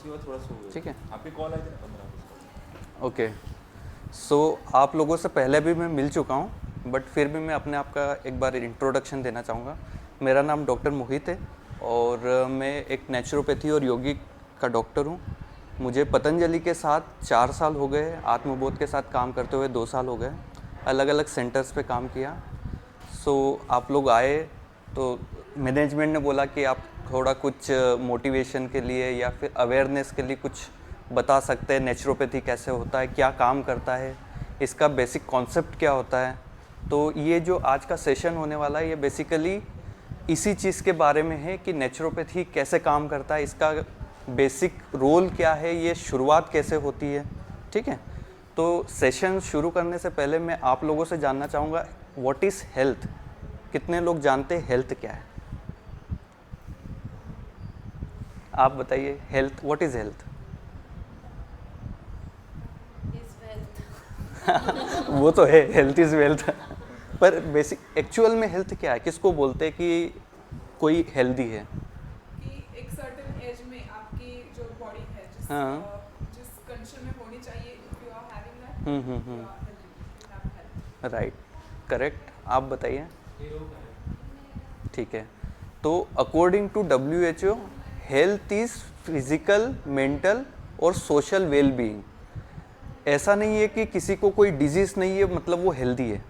ठीक है, आपकी कॉल आई थी ना 15 ओके। सो आप लोगों से पहले भी मैं मिल चुका हूँ, बट फिर भी मैं अपने आप का एक बार इंट्रोडक्शन देना चाहूँगा। मेरा नाम डॉक्टर मोहित है और मैं एक नेचुरोपैथी और योगी का डॉक्टर हूँ। मुझे पतंजलि के साथ 4 साल हो गए, आत्मबोध के साथ काम करते हुए 2 साल हो गए, अलग अलग सेंटर्स पे काम किया। सो आप लोग आए तो मैनेजमेंट ने बोला कि आप थोड़ा कुछ मोटिवेशन के लिए या फिर अवेयरनेस के लिए कुछ बता सकते हैं, नेचुरोपैथी कैसे होता है, क्या काम करता है, इसका बेसिक कॉन्सेप्ट क्या होता है। तो ये जो आज का सेशन होने वाला है ये बेसिकली इसी चीज़ के बारे में है कि नेचुरोपैथी कैसे काम करता है, इसका बेसिक रोल क्या है, ये शुरुआत कैसे होती है। ठीक है, तो सेशन शुरू करने से पहले मैं आप लोगों से जानना चाहूँगा व्हाट इज़ हेल्थ। कितने लोग जानते हैं हेल्थ क्या है? आप बताइए, हेल्थ, व्हाट इज़ हेल्थ? वो तो है, हेल्थ इज़ वेल्थ। पर बेसिक एक्चुअल में हेल्थ क्या है? किसको बोलते हैं कि कोई हेल्दी है? कि एक सर्टेन एज में आपकी जो बॉडी है हाँ। जिस कंडीशन में होनी चाहिए, if you are having that you are healthy, you have health. Right, correct. आप बताइए। ठीक है, तो according to WHO health is physical, mental और सोशल वेल बीइंग। ऐसा नहीं है कि किसी को कोई डिजीज़ नहीं है मतलब वो हेल्दी है।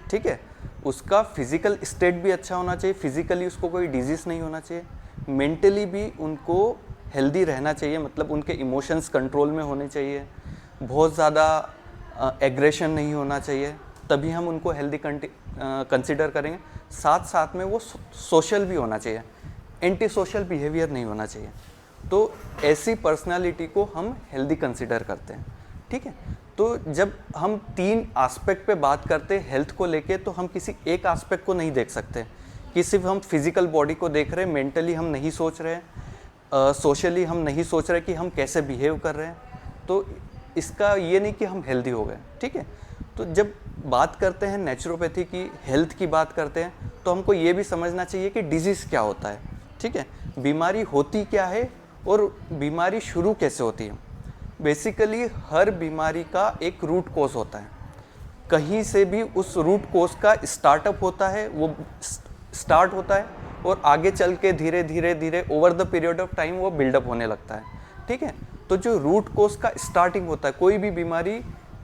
ठीक है, उसका फिजिकल स्टेट भी अच्छा होना चाहिए, फिजिकली उसको कोई डिजीज़ नहीं होना चाहिए, मेंटली भी उनको हेल्दी रहना चाहिए, मतलब उनके इमोशंस कंट्रोल में होने चाहिए, बहुत ज़्यादा एग्रेशन नहीं होना चाहिए, तभी हम उनको हेल्दी कंसिडर करेंगे। साथ साथ में वो सोशल भी होना चाहिए, एंटी सोशल बिहेवियर नहीं होना चाहिए। तो ऐसी पर्सनालिटी को हम हेल्दी कंसिडर करते हैं। ठीक है, तो जब हम 3 एस्पेक्ट पे बात करते हैं हेल्थ को लेके, तो हम किसी एक एस्पेक्ट को नहीं देख सकते कि सिर्फ हम फिजिकल बॉडी को देख रहे हैं, मेंटली हम नहीं सोच रहे हैं, सोशली हम नहीं सोच रहे कि हम कैसे बिहेव कर रहे हैं। तो इसका ये नहीं कि हम हेल्दी हो गए। ठीक है, तो जब बात करते हैं नेचुरोपैथी की, हेल्थ की बात करते हैं, तो हमको ये भी समझना चाहिए कि डिजीज़ क्या होता है। ठीक है, बीमारी होती क्या है और बीमारी शुरू कैसे होती है। बेसिकली हर बीमारी का एक रूट कोज होता है, कहीं से भी उस रूट कोज का स्टार्टअप होता है, वो स्टार्ट होता है और आगे चल के धीरे धीरे धीरे over the period of time वो बिल्डअप होने लगता है। ठीक है, तो जो रूट कोज का स्टार्टिंग होता है, कोई भी बीमारी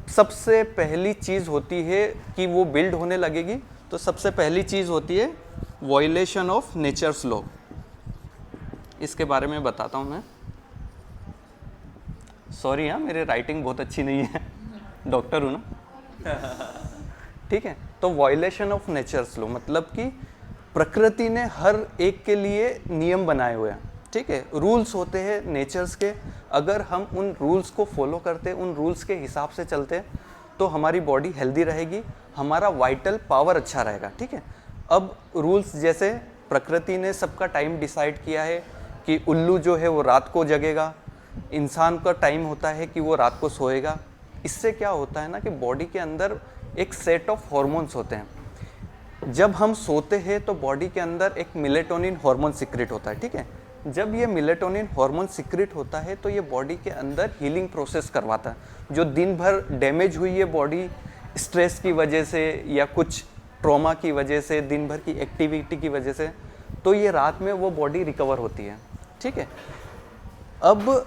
सबसे पहली चीज़ होती है कि वो बिल्ड होने लगेगी, तो सबसे पहली चीज़ होती है वायलेशन ऑफ नेचर्स लॉ। इसके बारे में बताता हूँ मैं। सॉरी हाँ, मेरी राइटिंग बहुत अच्छी नहीं है, डॉक्टर हूँ ना। ठीक है, तो वायलेशन ऑफ नेचर्स लॉ मतलब कि प्रकृति ने हर एक के लिए नियम बनाए हुए हैं। ठीक है, रूल्स होते हैं नेचर्स के, अगर हम उन रूल्स को फॉलो करते, उन रूल्स के हिसाब से चलते, तो हमारी बॉडी हेल्दी रहेगी, हमारा वाइटल पावर अच्छा रहेगा। ठीक है, अब रूल्स जैसे प्रकृति ने सबका टाइम डिसाइड किया है कि उल्लू जो है वो रात को जगेगा, इंसान का टाइम होता है कि वो रात को सोएगा। इससे क्या होता है ना कि बॉडी के अंदर एक सेट ऑफ हार्मोन्स होते हैं। जब हम सोते हैं तो बॉडी के अंदर एक मेलेटोनिन हार्मोन सिक्रेट होता है। ठीक है, जब ये मेलेटोनिन हार्मोन सिक्रेट होता है तो ये बॉडी के अंदर हीलिंग प्रोसेस करवाता है। जो दिन भर डैमेज हुई है बॉडी स्ट्रेस की वजह से या कुछ ट्रॉमा की वजह से, दिन भर की एक्टिविटी की वजह से, तो ये रात में वो बॉडी रिकवर होती है। ठीक है, अब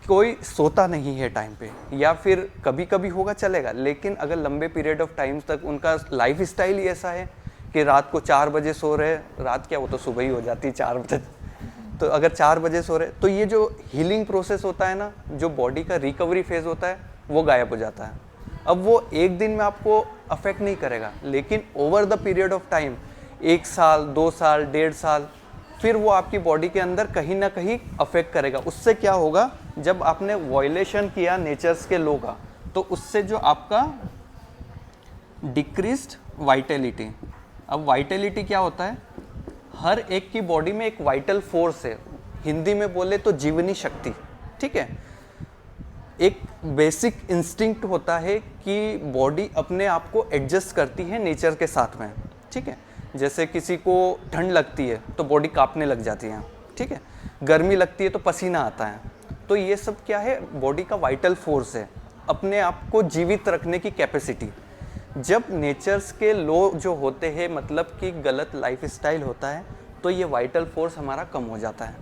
कोई सोता नहीं है टाइम पे, या फिर कभी कभी होगा चलेगा, लेकिन अगर लंबे पीरियड ऑफ टाइम तक उनका लाइफ स्टाइल ही ऐसा है कि रात को 4 बजे सो रहे, रात क्या वो तो सुबह ही हो जाती है 4 बजे, तो अगर 4 बजे सो रहे, तो ये जो हीलिंग प्रोसेस होता है ना, जो बॉडी का रिकवरी फेज होता है, वो गायब हो जाता है। अब वो एक दिन में आपको अफेक्ट नहीं करेगा, लेकिन over the period of time 1 साल, 2 साल, 1.5 साल, फिर वो आपकी बॉडी के अंदर कहीं ना कहीं अफेक्ट करेगा। उससे क्या होगा, जब आपने वायलेशन किया नेचर्स के लॉ का, तो उससे जो आपका डिक्रीज्ड वाइटलिटी। अब वाइटलिटी क्या होता है, हर एक की बॉडी में एक वाइटल फोर्स है, हिंदी में बोले तो जीवनी शक्ति। ठीक है, एक बेसिक इंस्टिंक्ट होता है कि बॉडी अपने आप को एडजस्ट करती है नेचर के साथ में। ठीक है, जैसे किसी को ठंड लगती है तो बॉडी कांपने लग जाती है। ठीक है, गर्मी लगती है तो पसीना आता है, तो ये सब क्या है, बॉडी का वाइटल फोर्स है, अपने आप को जीवित रखने की कैपेसिटी। जब नेचर्स के लॉ जो होते हैं, मतलब कि गलत लाइफस्टाइल होता है, तो ये वाइटल फोर्स हमारा कम हो जाता है।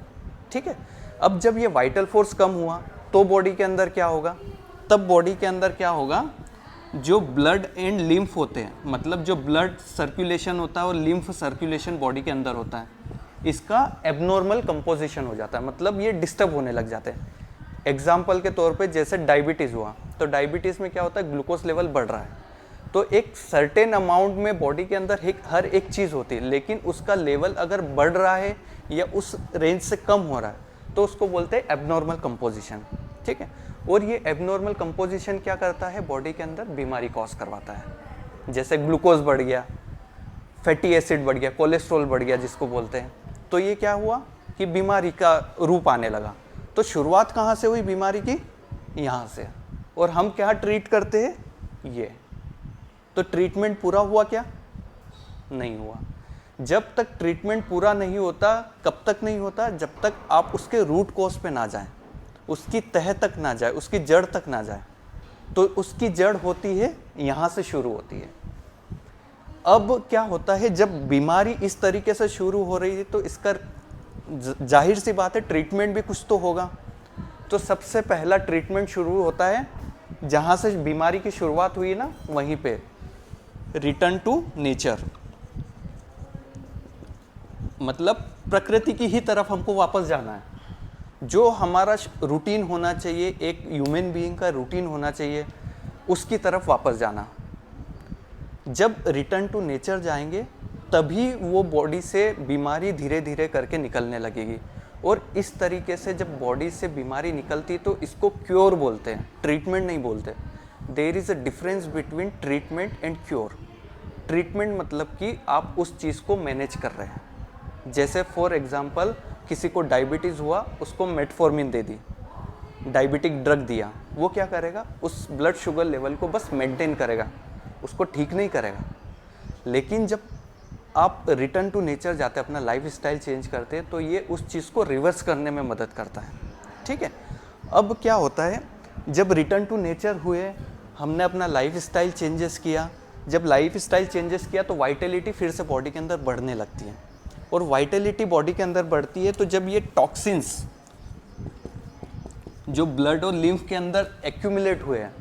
ठीक है, अब जब ये वाइटल फोर्स कम हुआ तो बॉडी के अंदर क्या होगा, तब बॉडी के अंदर क्या होगा, जो ब्लड एंड लिम्फ होते हैं, मतलब जो ब्लड सर्कुलेशन होता है और लिम्फ सर्कुलेशन बॉडी के अंदर होता है, इसका एबनॉर्मल कंपोजिशन हो जाता है, मतलब ये डिस्टर्ब होने लग जाते हैं। एग्जाम्पल के तौर पे जैसे डायबिटीज़ हुआ, तो डायबिटीज़ में क्या होता है, ग्लूकोज लेवल बढ़ रहा है, तो एक सर्टेन अमाउंट में बॉडी के अंदर हर एक चीज़ होती है, लेकिन उसका लेवल अगर बढ़ रहा है या उस रेंज से कम हो रहा है तो उसको बोलते हैं एबनॉर्मल कंपोजिशन। ठीक है, और ये एबनॉर्मल कंपोजिशन क्या करता है, बॉडी के अंदर बीमारी कॉज करवाता है। जैसे ग्लूकोज बढ़ गया, फैटी एसिड बढ़ गया, कोलेस्ट्रॉल बढ़ गया जिसको बोलते हैं, तो ये क्या हुआ कि बीमारी का रूप आने लगा। तो शुरुआत कहाँ से हुई बीमारी की, यहाँ से, और हम क्या ट्रीट करते हैं, ये। तो ट्रीटमेंट पूरा हुआ क्या, नहीं हुआ। जब तक ट्रीटमेंट पूरा नहीं होता, कब तक नहीं होता, जब तक आप उसके रूट कॉज पे ना जाएं, उसकी तह तक ना जाए, उसकी जड़ तक ना जाए। तो उसकी जड़ होती है, यहाँ से शुरू होती है। अब क्या होता है, जब बीमारी इस तरीके से शुरू हो रही है तो इसका जाहिर सी बात है ट्रीटमेंट भी कुछ तो होगा। तो सबसे पहला ट्रीटमेंट शुरू होता है जहाँ से बीमारी की शुरुआत हुई ना, वहीं पे रिटर्न टू नेचर, मतलब प्रकृति की ही तरफ हमको वापस जाना है। जो हमारा रूटीन होना चाहिए, एक ह्यूमन बीइंग का रूटीन होना चाहिए, उसकी तरफ वापस जाना। जब रिटर्न टू नेचर जाएंगे तभी वो बॉडी से बीमारी धीरे धीरे करके निकलने लगेगी। और इस तरीके से जब बॉडी से बीमारी निकलती तो इसको क्योर बोलते हैं, ट्रीटमेंट नहीं बोलते। There is a difference between treatment and cure. Treatment मतलब कि आप उस चीज़ को मैनेज कर रहे हैं। जैसे फॉर एग्जांपल किसी को डायबिटीज़ हुआ, उसको मेटफॉर्मिन दे दी, डायबिटिक ड्रग दिया, वो क्या करेगा, उस ब्लड शुगर लेवल को बस मेंटेन करेगा, उसको ठीक नहीं करेगा। लेकिन जब आप रिटर्न टू नेचर जाते हैं, अपना लाइफ स्टाइल चेंज करते हैं, तो ये उस चीज़ को रिवर्स करने में मदद करता है। ठीक है, अब क्या होता है, जब रिटर्न टू नेचर हुए, हमने अपना लाइफ स्टाइल चेंजेस किया। जब लाइफ स्टाइल चेंजेस किया तो वाइटलिटी फिर से बॉडी के अंदर बढ़ने लगती है। और वाइटलिटी बॉडी के अंदर बढ़ती है तो जब ये टॉक्सिन्स जो ब्लड और लिम्फ के अंदर एक्यूमुलेट हुए हैं,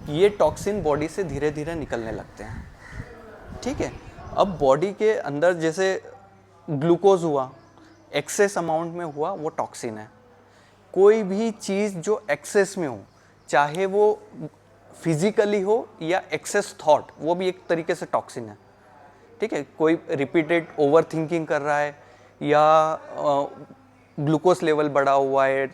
ये टॉक्सिन बॉडी से धीरे धीरे निकलने लगते हैं। ठीक है, अब बॉडी के अंदर जैसे ग्लूकोज हुआ, एक्सेस अमाउंट में हुआ, वो टॉक्सिन है। कोई भी चीज़ जो एक्सेस में हो, चाहे वो फिजिकली हो या एक्सेस थॉट, वो भी एक तरीके से टॉक्सिन है। ठीक है, कोई रिपीटेड ओवर थिंकिंग कर रहा है या ग्लूकोज लेवल बढ़ा हुआ है,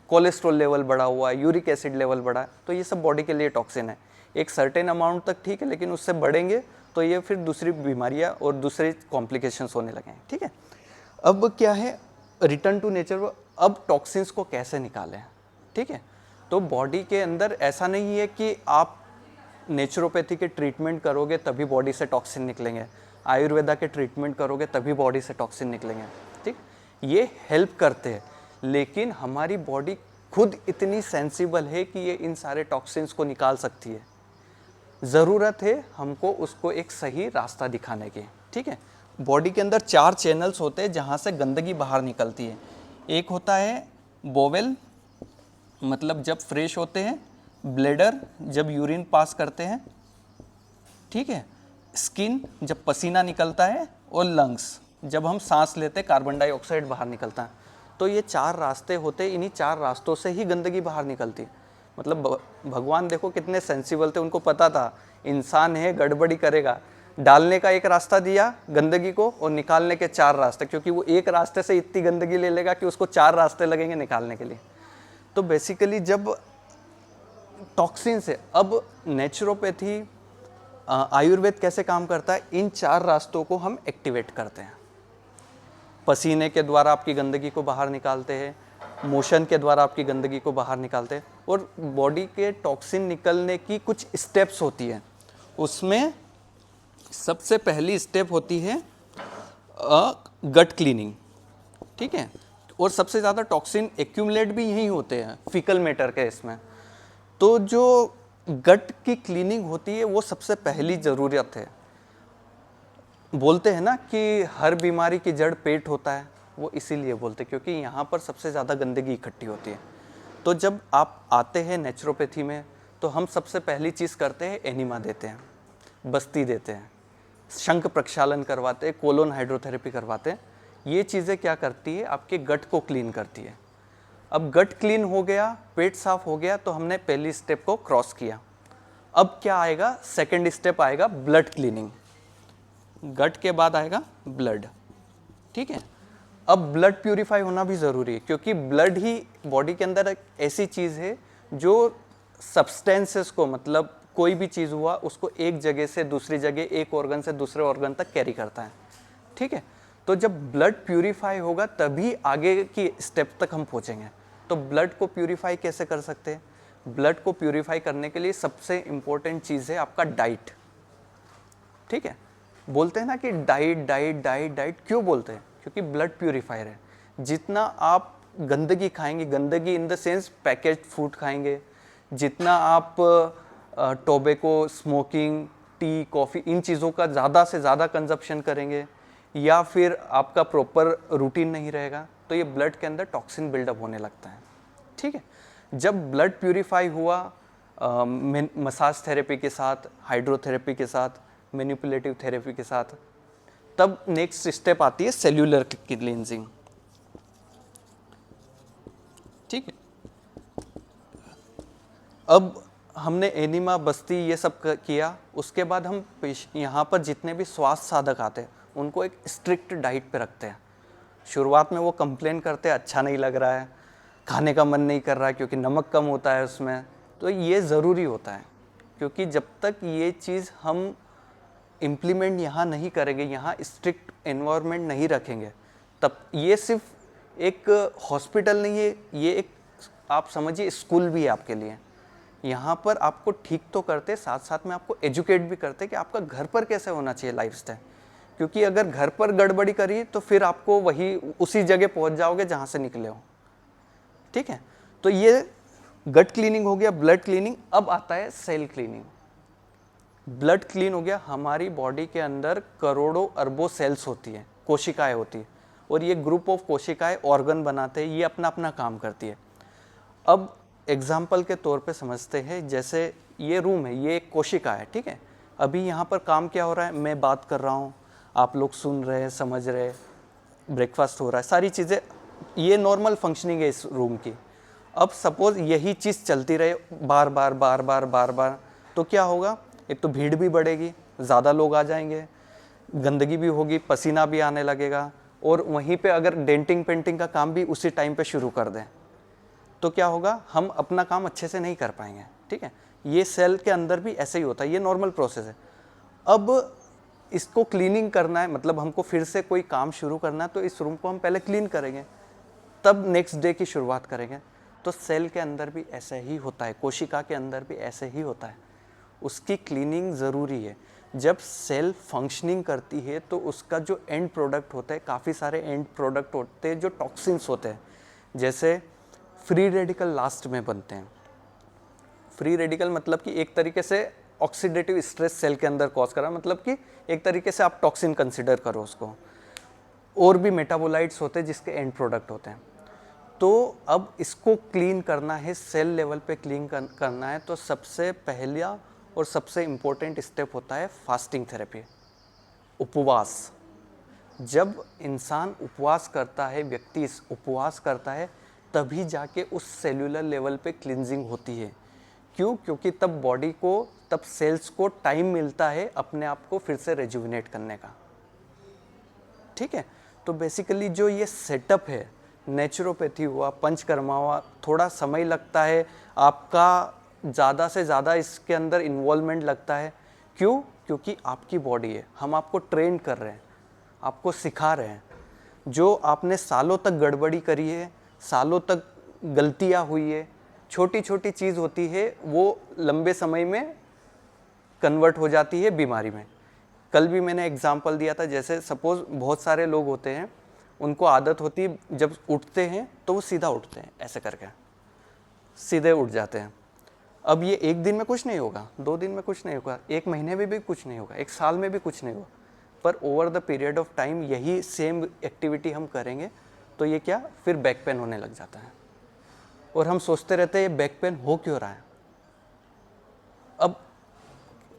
कोलेस्ट्रॉल लेवल बढ़ा हुआ है, यूरिक एसिड लेवल बढ़ा है, तो ये सब बॉडी के लिए टॉक्सिन है। एक सर्टेन अमाउंट तक ठीक है, लेकिन उससे बढ़ेंगे तो ये फिर दूसरी बीमारियां और दूसरे कॉम्प्लिकेशंस होने लगेंगे। ठीक है, अब क्या है, रिटर्न टू नेचर। अब टॉक्सिन्स को कैसे निकालें। ठीक है, तो बॉडी के अंदर ऐसा नहीं है कि आप नेचुरोपैथी के ट्रीटमेंट करोगे तभी बॉडी से टॉक्सिन निकलेंगे, आयुर्वेदा के ट्रीटमेंट करोगे तभी बॉडी से टॉक्सिन निकलेंगे। ठीक, ये हेल्प करते हैं, लेकिन हमारी बॉडी खुद इतनी सेंसिबल है कि ये इन सारे टॉक्सिन्स को निकाल सकती है। ज़रूरत है हमको उसको एक सही रास्ता दिखाने की। ठीक है, बॉडी के अंदर 4 चैनल्स होते हैं जहाँ से गंदगी बाहर निकलती है। एक होता है बोवेल, मतलब जब फ्रेश होते हैं, ब्लेडर जब यूरिन पास करते हैं, ठीक है, स्किन जब पसीना निकलता है, और लंग्स जब हम सांस लेते हैं, कार्बन डाइऑक्साइड बाहर निकलता है। तो ये 4 रास्ते होते, इन्हीं 4 रास्तों से ही गंदगी बाहर निकलती है। मतलब भगवान देखो कितने सेंसिबल थे, उनको पता था इंसान है गड़बड़ी करेगा, डालने का एक रास्ता दिया गंदगी को और निकालने के 4 रास्ते, क्योंकि वो एक रास्ते से इतनी गंदगी ले लेगा कि उसको 4 रास्ते लगेंगे निकालने के लिए। तो बेसिकली जब टॉक्सिन से, अब नेचुरोपैथी आयुर्वेद कैसे काम करता है, इन 4 रास्तों को हम एक्टिवेट करते हैं। पसीने के द्वारा आपकी गंदगी को बाहर निकालते हैं, मोशन के द्वारा आपकी गंदगी को बाहर निकालते हैं, और बॉडी के टॉक्सिन निकलने की कुछ स्टेप्स होती है। उसमें सबसे पहली स्टेप होती है गट क्लीनिंग। ठीक है, और सबसे ज़्यादा टॉक्सिन एक्यूमुलेट भी यहीं होते हैं फीकल मैटर के इसमें। तो जो गट की क्लीनिंग होती है वो सबसे पहली ज़रूरत है। बोलते हैं ना कि हर बीमारी की जड़ पेट होता है, वो इसीलिए बोलते हैं क्योंकि यहाँ पर सबसे ज़्यादा गंदगी इकट्ठी होती है। तो जब आप आते हैं नेचुरोपैथी में तो हम सबसे पहली चीज़ करते हैं एनिमा देते हैं, बस्ती देते हैं, शंख प्रक्षालन करवाते हैं, कोलोन हाइड्रोथेरेपी करवाते हैं। ये चीज़ें क्या करती है, आपके गट को क्लीन करती है। अब गट क्लीन हो गया, पेट साफ हो गया, तो हमने पहली स्टेप को क्रॉस किया। अब क्या आएगा, सेकंड स्टेप आएगा ब्लड क्लीनिंग। गट के बाद आएगा ब्लड, ठीक है। अब ब्लड प्यूरिफाई होना भी ज़रूरी है क्योंकि ब्लड ही बॉडी के अंदर एक ऐसी चीज़ है जो सब्सटेंसेस को, मतलब कोई भी चीज़ हुआ उसको एक जगह से दूसरी जगह, एक ऑर्गन से दूसरे ऑर्गन तक कैरी करता है, ठीक है। तो जब ब्लड प्यूरिफाई होगा तभी आगे की स्टेप तक हम पहुँचेंगे। तो ब्लड को प्यूरिफाई कैसे कर सकते हैं? ब्लड को प्यूरिफाई करने के लिए सबसे इम्पोर्टेंट चीज़ है आपका डाइट, ठीक है। बोलते हैं ना कि डाइट डाइट डाइट डाइट, क्यों बोलते हैं? क्योंकि ब्लड प्यूरिफायर है। जितना आप गंदगी खाएंगे, गंदगी in the sense package food खाएंगे, जितना आप टोबैको, स्मोकिंग, टी, कॉफ़ी, इन चीज़ों का ज़्यादा से ज़्यादा कंजप्शन करेंगे या फिर आपका प्रॉपर रूटीन नहीं रहेगा, तो ये ब्लड के अंदर टॉक्सिन बिल्डअप होने लगता है, ठीक है। जब ब्लड प्यूरिफाई हुआ मसाज थेरेपी के साथ, हाइड्रोथेरेपी के साथ, मैनिपुलेटिव थेरेपी के साथ, तब नेक्स्ट स्टेप आती है सेल्यूलर क्लींजिंग, ठीक है। अब हमने एनिमा, बस्ती ये सब किया, उसके बाद हम यहाँ पर जितने भी स्वास्थ्य साधक आते हैं उनको एक स्ट्रिक्ट डाइट पे रखते हैं। शुरुआत में वो कंप्लेन करते हैं अच्छा नहीं लग रहा है, खाने का मन नहीं कर रहा है क्योंकि नमक कम होता है उसमें। तो ये ज़रूरी होता है क्योंकि जब तक ये चीज़ हम इम्प्लीमेंट यहाँ नहीं करेंगे, यहाँ स्ट्रिक्ट एनवायरनमेंट नहीं रखेंगे, तब ये सिर्फ एक हॉस्पिटल नहीं है, ये एक आप समझिए स्कूल भी है आपके लिए। यहाँ पर आपको ठीक तो करते, साथ साथ में आपको एजुकेट भी करते कि आपका घर पर कैसे होना चाहिए लाइफस्टाइल। क्योंकि अगर घर पर गड़बड़ी करी तो फिर आपको वही उसी जगह पहुँच जाओगे जहाँ से निकले हो, ठीक है। तो ये गट क्लीनिंग हो गया, ब्लड क्लीनिंग। अब आता है सेल क्लीनिंग। ब्लड क्लीन हो गया, हमारी बॉडी के अंदर करोड़ों अरबों सेल्स होती है, कोशिकाएं होती है, और ये ग्रुप ऑफ कोशिकाएं ऑर्गन बनाते हैं, ये अपना अपना काम करती है। अब एग्जाम्पल के तौर पे समझते हैं, जैसे ये रूम है, ये एक कोशिका है, ठीक है। अभी यहाँ पर काम क्या हो रहा है, मैं बात कर रहा हूँ, आप लोग सुन रहे हैं, समझ रहे, ब्रेकफास्ट हो रहा है, सारी चीज़ें, ये नॉर्मल फंक्शनिंग है इस रूम की। अब सपोज यही चीज़ चलती रहे बार बार बार बार बार बार, तो क्या होगा, एक तो भीड़ भी बढ़ेगी, ज़्यादा लोग आ जाएंगे, गंदगी भी होगी, पसीना भी आने लगेगा, और वहीं पे अगर डेंटिंग पेंटिंग का काम भी उसी टाइम पे शुरू कर दें तो क्या होगा, हम अपना काम अच्छे से नहीं कर पाएंगे, ठीक है। ये सेल के अंदर भी ऐसे ही होता है, ये नॉर्मल प्रोसेस है। अब इसको क्लीनिंग करना है, मतलब हमको फिर से कोई काम शुरू करना है, तो इस रूम को हम पहले क्लीन करेंगे, तब नेक्स्ट डे की शुरुआत करेंगे। तो सेल के अंदर भी ऐसे ही होता है, कोशिका के अंदर भी ऐसे ही होता है, उसकी क्लीनिंग ज़रूरी है। जब सेल फंक्शनिंग करती है तो उसका जो एंड प्रोडक्ट होता है, काफ़ी सारे एंड प्रोडक्ट होते हैं जो टॉक्सिन्स होते हैं, जैसे फ्री रेडिकल लास्ट में बनते हैं। फ्री रेडिकल मतलब कि एक तरीके से ऑक्सीडेटिव स्ट्रेस सेल के अंदर कॉज करा, मतलब कि एक तरीके से आप टॉक्सिन कंसिडर करो उसको। और भी मेटाबोलाइट्स होते हैं जिसके एंड प्रोडक्ट होते हैं। तो अब इसको क्लीन करना है, सेल लेवल पे क्लीन करना है, तो सबसे पहला और सबसे इम्पोर्टेंट स्टेप होता है फास्टिंग थेरेपी, उपवास। जब इंसान उपवास करता है, व्यक्ति उपवास करता है, तभी जाके उस सेल्यूलर लेवल पे क्लींजिंग होती है। क्यों? क्योंकि तब बॉडी को, तब सेल्स को टाइम मिलता है अपने आप को फिर से रेजुविनेट करने का, ठीक है। तो बेसिकली जो ये सेटअप है, नेचुरोपैथी हुआ, पंचकर्मा हुआ, थोड़ा समय लगता है आपका, ज़्यादा से ज़्यादा इसके अंदर इन्वॉल्वमेंट लगता है। क्यों? क्योंकि आपकी बॉडी है, हम आपको ट्रेन कर रहे हैं, आपको सिखा रहे हैं। जो आपने सालों तक गड़बड़ी करी है, सालों तक गलतियाँ हुई है, छोटी छोटी चीज़ होती है, वो लंबे समय में कन्वर्ट हो जाती है बीमारी में। कल भी मैंने एग्जाम्पल दिया था, जैसे सपोज़ बहुत सारे लोग होते हैं, उनको आदत होती है जब उठते हैं तो वो सीधा उठते हैं, ऐसे करके सीधे उठ जाते हैं। अब ये एक दिन में कुछ नहीं होगा, 2 दिन में कुछ नहीं होगा, 1 महीने में भी कुछ नहीं होगा, 1 साल में भी कुछ नहीं होगा, पर over the period of time यही सेम एक्टिविटी हम करेंगे तो ये क्या, फिर बैक पेन होने लग जाता है। और हम सोचते रहते हैं ये बैक पेन हो क्यों रहा है। अब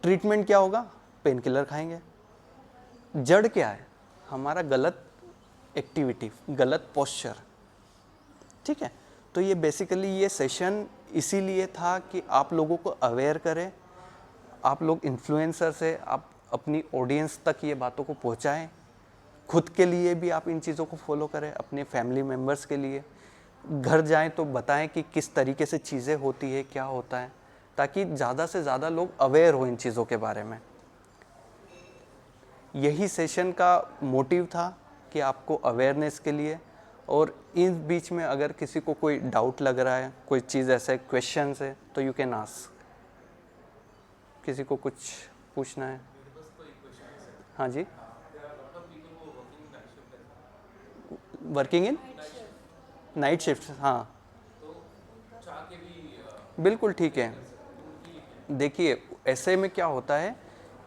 ट्रीटमेंट क्या होगा, पेन किलर खाएंगे। जड़ क्या है, हमारा गलत एक्टिविटी, गलत पोस्चर, ठीक है। तो ये बेसिकली ये सेशन इसीलिए था कि आप लोगों को अवेयर करें, आप लोग इन्फ्लुएंसर से आप अपनी ऑडियंस तक ये बातों को पहुंचाएं, खुद के लिए भी आप इन चीज़ों को फॉलो करें, अपने फैमिली मेम्बर्स के लिए घर जाएं तो बताएं कि किस तरीके से चीज़ें होती है, क्या होता है, ताकि ज़्यादा से ज़्यादा लोग अवेयर हो इन चीज़ों के बारे में। यही सेशन का मोटिव था कि आपको अवेयरनेस के लिए। और इन बीच में अगर किसी को कोई डाउट लग रहा है, कोई चीज़ ऐसे क्वेश्चन है तो यू कैन आस्क। किसी को कुछ पूछना है? हाँ जी, वर्किंग इन नाइट शिफ्ट, हाँ बिल्कुल ठीक है। देखिए ऐसे में क्या होता है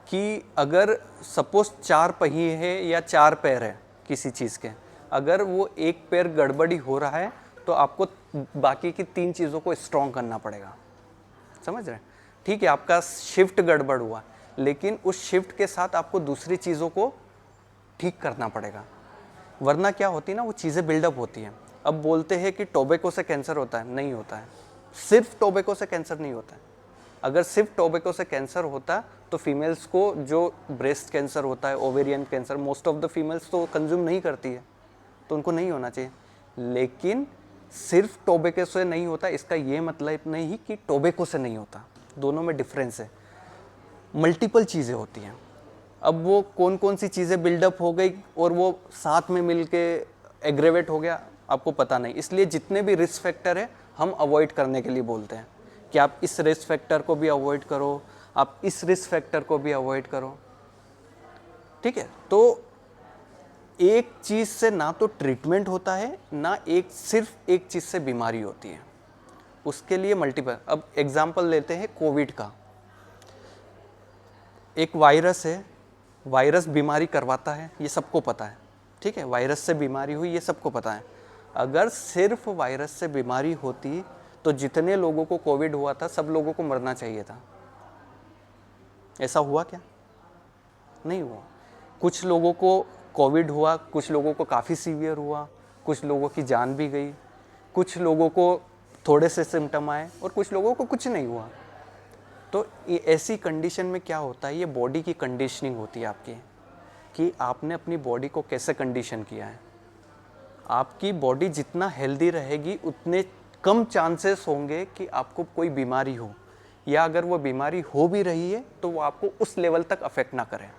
कि अगर सपोज 4 पहिए है या 4 पैर है किसी चीज़ के, अगर वो एक पैर गड़बड़ी हो रहा है तो आपको बाकी की 3 चीज़ों को स्ट्रॉन्ग करना पड़ेगा, समझ रहे हैं? ठीक है, आपका शिफ्ट गड़बड़ हुआ, लेकिन उस शिफ्ट के साथ आपको दूसरी चीज़ों को ठीक करना पड़ेगा, वरना क्या होती है ना, वो चीज़ें बिल्डअप होती हैं। अब बोलते हैं कि टोबैको से कैंसर होता है, नहीं होता है। सिर्फ टोबैको से कैंसर नहीं होता है। अगर सिर्फ टोबैको से कैंसर होता तो फीमेल्स को जो ब्रेस्ट कैंसर होता है, ovarian cancer, most of the females तो कंज्यूम नहीं करती है, तो उनको नहीं होना चाहिए। लेकिन सिर्फ टोबैको से नहीं होता, इसका ये मतलब नहीं कि टोबैको से नहीं होता, दोनों में डिफरेंस है। मल्टीपल चीज़ें होती हैं। अब वो कौन कौन सी चीज़ें बिल्डअप हो गई और वो साथ में मिलके एग्रेवेट हो गया, आपको पता नहीं। इसलिए जितने भी रिस्क फैक्टर है हम अवॉइड करने के लिए बोलते हैं कि आप इस रिस्क फैक्टर को भी अवॉइड करो, आप इस रिस्क फैक्टर को भी अवॉइड करो, ठीक है। तो एक चीज़ से ना तो ट्रीटमेंट होता है, ना सिर्फ एक चीज़ से बीमारी होती है, उसके लिए मल्टीपल। अब एग्जाम्पल लेते हैं कोविड का। एक वायरस है, वायरस बीमारी करवाता है, ये सबको पता है, ठीक है। वायरस से बीमारी हुई, ये सबको पता है। अगर सिर्फ वायरस से बीमारी होती तो जितने लोगों को कोविड हुआ था सब लोगों को मरना चाहिए था। ऐसा हुआ क्या? नहीं हुआ। कुछ लोगों को कोविड हुआ, कुछ लोगों को काफ़ी सीवियर हुआ, कुछ लोगों की जान भी गई, कुछ लोगों को थोड़े से सिम्टम आए और कुछ लोगों को कुछ नहीं हुआ। तो ऐसी कंडीशन में क्या होता है, ये बॉडी की कंडीशनिंग होती है आपकी, कि आपने अपनी बॉडी को कैसे कंडीशन किया है। आपकी बॉडी जितना हेल्दी रहेगी उतने कम चांसेस होंगे कि आपको कोई बीमारी हो, या अगर वो बीमारी हो भी रही है तो वो आपको उस लेवल तक अफेक्ट ना करे।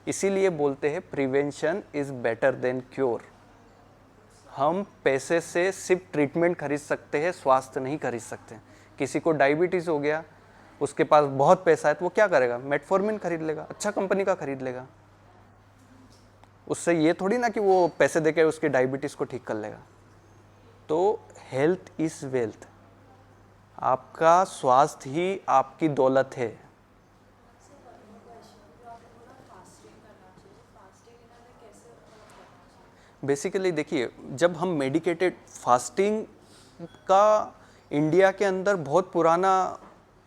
इसीलिए बोलते हैं prevention is better than cure. हम पैसे से सिर्फ ट्रीटमेंट खरीद सकते हैं, स्वास्थ्य नहीं खरीद सकते। किसी को डायबिटीज़ हो गया, उसके पास बहुत पैसा है तो वो क्या करेगा, मेटफॉर्मिन खरीद लेगा, अच्छा कंपनी का खरीद लेगा। उससे ये थोड़ी ना कि वो पैसे देकर उसके डायबिटीज़ को ठीक कर लेगा। तो हेल्थ इज़ वेल्थ, आपका स्वास्थ्य ही आपकी दौलत है। बेसिकली देखिए, जब हम मेडिकेटेड फास्टिंग का इंडिया के अंदर बहुत पुराना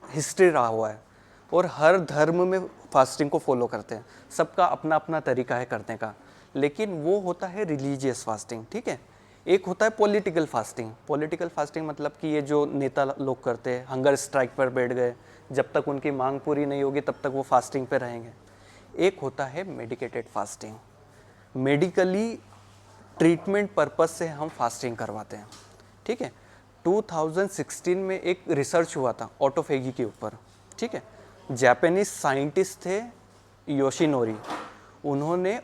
हिस्ट्री रहा हुआ है और हर धर्म में फास्टिंग को फॉलो करते हैं, सबका अपना अपना तरीका है करने का, लेकिन वो होता है रिलीजियस फास्टिंग, ठीक है। एक होता है पॉलिटिकल फास्टिंग। पॉलिटिकल फास्टिंग मतलब कि ये जो नेता लोग करते हैं, हंगर स्ट्राइक पर बैठ गए, जब तक उनकी मांग पूरी नहीं होगी तब तक वो फास्टिंग पे रहेंगे। एक होता है medicated fasting, medically treatment purpose से हम फास्टिंग करवाते हैं, ठीक है। 2016 में एक रिसर्च हुआ था ऑटोफेगी के ऊपर, ठीक है। जापानीज साइंटिस्ट थे योशिनोरी, उन्होंने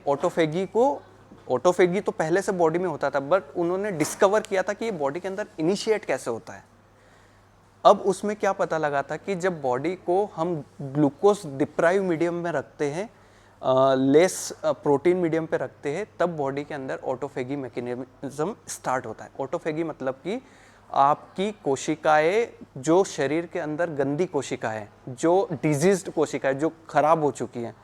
ऑटोफेगी तो पहले से बॉडी में होता था, बट उन्होंने डिस्कवर किया था कि ये बॉडी के अंदर इनिशिएट कैसे होता है। अब उसमें क्या पता लगा था कि जब बॉडी को हम ग्लूकोज डिप्राइव मीडियम में रखते हैं, लेस प्रोटीन मीडियम पे रखते हैं, तब बॉडी के अंदर ऑटोफेगी मैकेनिज्म स्टार्ट होता है। ऑटोफेगी मतलब कि आपकी कोशिकाएं, जो शरीर के अंदर गंदी कोशिकाएं, जो डिजीज्ड कोशिकाएं, जो खराब हो चुकी हैं,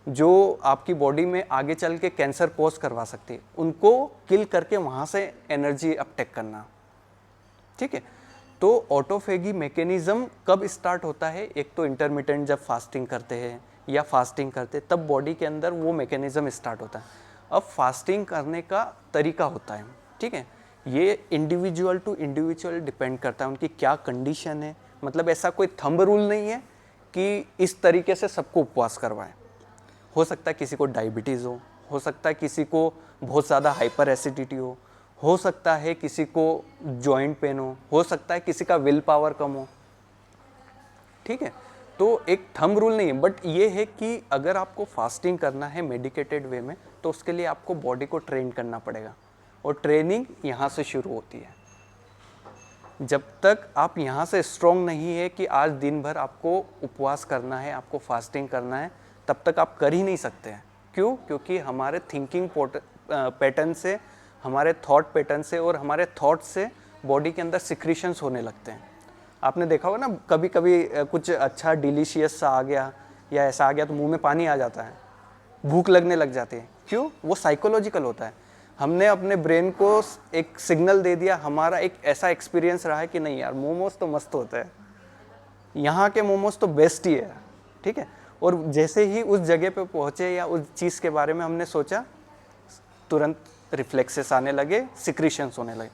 जो आपकी बॉडी में आगे चल के कैंसर कोज करवा सकती है, उनको किल करके वहाँ से एनर्जी अपटेक करना। ठीक है, तो ऑटोफेगी मैकेनिज्म कब स्टार्ट होता है? एक तो इंटरमिटेंट जब फास्टिंग करते हैं या फास्टिंग करते, तब बॉडी के अंदर वो मैकेनिज्म स्टार्ट होता है। अब फास्टिंग करने का तरीका होता है, ठीक है, ये इंडिविजुअल टू इंडिविजुअल डिपेंड करता है, उनकी क्या कंडीशन है। मतलब ऐसा कोई थंब रूल नहीं है कि इस तरीके से सबको उपवास करवाएं। हो सकता है किसी को डायबिटीज़ हो सकता है किसी को बहुत ज़्यादा हाइपर एसिडिटी हो सकता है किसी को जॉइंट पेन हो सकता है किसी का विल पावर कम हो। ठीक है, तो एक थंब रूल नहीं है, बट ये है कि अगर आपको फास्टिंग करना है मेडिकेटेड वे में, तो उसके लिए आपको बॉडी को ट्रेन करना पड़ेगा, और ट्रेनिंग यहाँ से शुरू होती है। जब तक आप यहाँ से स्ट्रॉन्ग नहीं है कि आज दिन भर आपको उपवास करना है, आपको फास्टिंग करना है, तब तक आप कर ही नहीं सकते हैं। क्यों? क्योंकि हमारे थिंकिंग पैटर्न से, हमारे थॉट पैटर्न से और हमारे थॉट से बॉडी के अंदर सिक्रीशंस होने लगते हैं। आपने देखा होगा ना, कभी कभी कुछ अच्छा डिलीशियस सा आ गया या ऐसा आ गया तो मुंह में पानी आ जाता है, भूख लगने लग जाती है। क्यों? वो साइकोलॉजिकल होता है। हमने अपने ब्रेन को एक सिग्नल दे दिया, हमारा एक ऐसा एक्सपीरियंस रहा है कि नहीं यार, मोमोज तो मस्त होते हैं, यहाँ के मोमोज तो बेस्ट ही है। ठीक है, और जैसे ही उस जगह पे पहुँचे या उस चीज़ के बारे में हमने सोचा, तुरंत रिफ्लेक्सेस आने लगे, सिक्रीशंस होने लगे।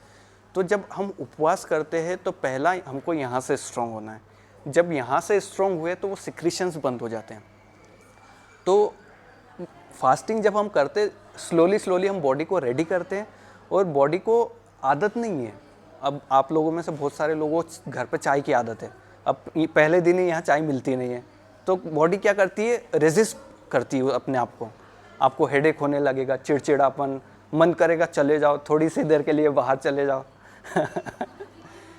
तो जब हम उपवास करते हैं तो पहला हमको यहाँ से स्ट्रॉन्ग होना है। जब यहाँ से स्ट्रॉन्ग हुए तो वो सिक्रीशंस बंद हो जाते हैं। तो फास्टिंग जब हम करते, स्लोली हम बॉडी को रेडी करते हैं, और बॉडी को आदत नहीं है। अब आप लोगों में से बहुत सारे लोगों को घर पे चाय की आदत है, अब पहले दिन ही यहाँ चाय मिलती नहीं है, तो बॉडी क्या करती है? रेजिस्ट करती है अपने आप को। आपको हेडेक होने लगेगा, चिड़चिड़ापन, मन करेगा चले जाओ, थोड़ी सी देर के लिए बाहर चले जाओ।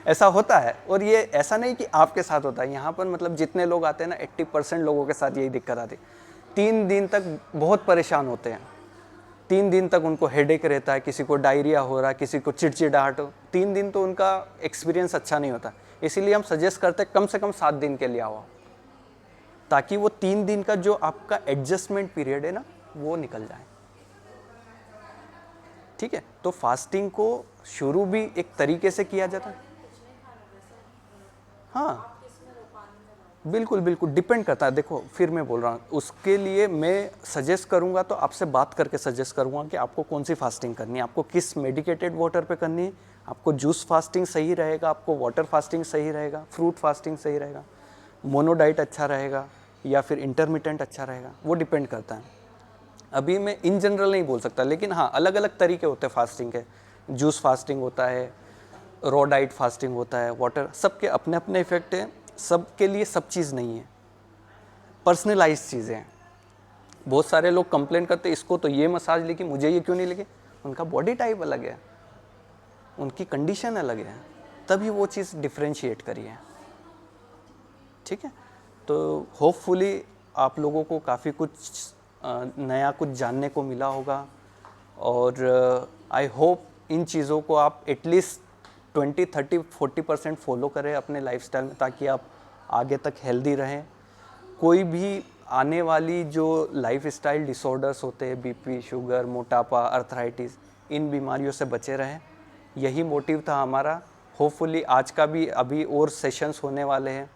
ऐसा होता है, और ये ऐसा नहीं कि आपके साथ होता है। यहाँ पर मतलब जितने लोग आते हैं ना, 80% लोगों के साथ यही दिक्कत आती है। 3 दिन तक बहुत परेशान होते हैं, 3 दिन तक उनको हेडेक रहता है, किसी को डायरिया हो रहा है, किसी को चिड़चिड़ाहट। 3 दिन तो उनका एक्सपीरियंस अच्छा नहीं होता। इसीलिए हम सजेस्ट करते हैं कम से कम 7 दिन के लिए आओ, ताकि वो 3 दिन का जो आपका एडजस्टमेंट पीरियड है ना, वो निकल जाए। ठीक है, तो फास्टिंग को शुरू भी एक तरीके से किया जाता है। हाँ बिल्कुल डिपेंड करता है। देखो, फिर मैं बोल रहा हूँ, उसके लिए मैं सजेस्ट करूँगा तो आपसे बात करके सजेस्ट करूँगा कि आपको कौन सी फास्टिंग करनी है, आपको किस मेडिकेटेड वाटर पे करनी है, आपको जूस फास्टिंग सही रहेगा, आपको वाटर फास्टिंग सही रहेगा, फ्रूट फास्टिंग सही रहेगा, मोनो डाइट अच्छा रहेगा, या फिर इंटरमिटेंट अच्छा रहेगा, वो डिपेंड करता है। अभी मैं इन जनरल नहीं बोल सकता, लेकिन हाँ, अलग अलग तरीके होते हैं फास्टिंग के। जूस फास्टिंग होता है, रॉ डाइट फास्टिंग होता है, वाटर, सबके अपने अपने इफेक्ट हैं। सबके लिए सब चीज़ नहीं है, पर्सनलाइज चीज़ें हैं। बहुत सारे लोग कंप्लेन करते हैं, इसको तो ये मसाज लगी, मुझे ये क्यों नहीं लगी। उनका बॉडी टाइप अलग है, उनकी कंडीशन अलग है, तभी वो चीज़ डिफ्रेंशिएट करी है। ठीक है, तो होपफुली आप लोगों को काफ़ी कुछ नया कुछ जानने को मिला होगा, और आई होप इन चीज़ों को आप एटलीस्ट 20, 30, 40% फॉलो करें अपने लाइफस्टाइल में, ताकि आप आगे तक हेल्दी रहें। कोई भी आने वाली जो लाइफस्टाइल डिसऑर्डर्स होते हैं, बीपी, शुगर, मोटापा, अर्थराइटिस, इन बीमारियों से बचे रहें। यही मोटिव था हमारा। होपफुली आज का भी अभी और सेशंस होने वाले हैं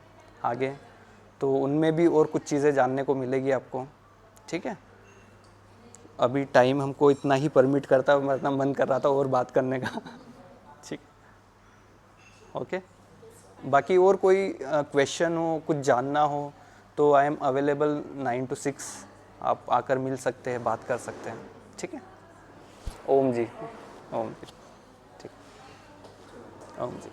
आगे, तो उनमें भी और कुछ चीज़ें जानने को मिलेगी आपको। ठीक है, अभी टाइम हमको इतना ही परमिट करता है, वरना मन कर रहा था और बात करने का। ठीक, ओके। बाकी और कोई क्वेश्चन हो, कुछ जानना हो, तो आई एम अवेलेबल 9 to 6, आप आकर मिल सकते हैं, बात कर सकते हैं। ठीक है, ओम जी, ओम जी, ठीक, ओम जी।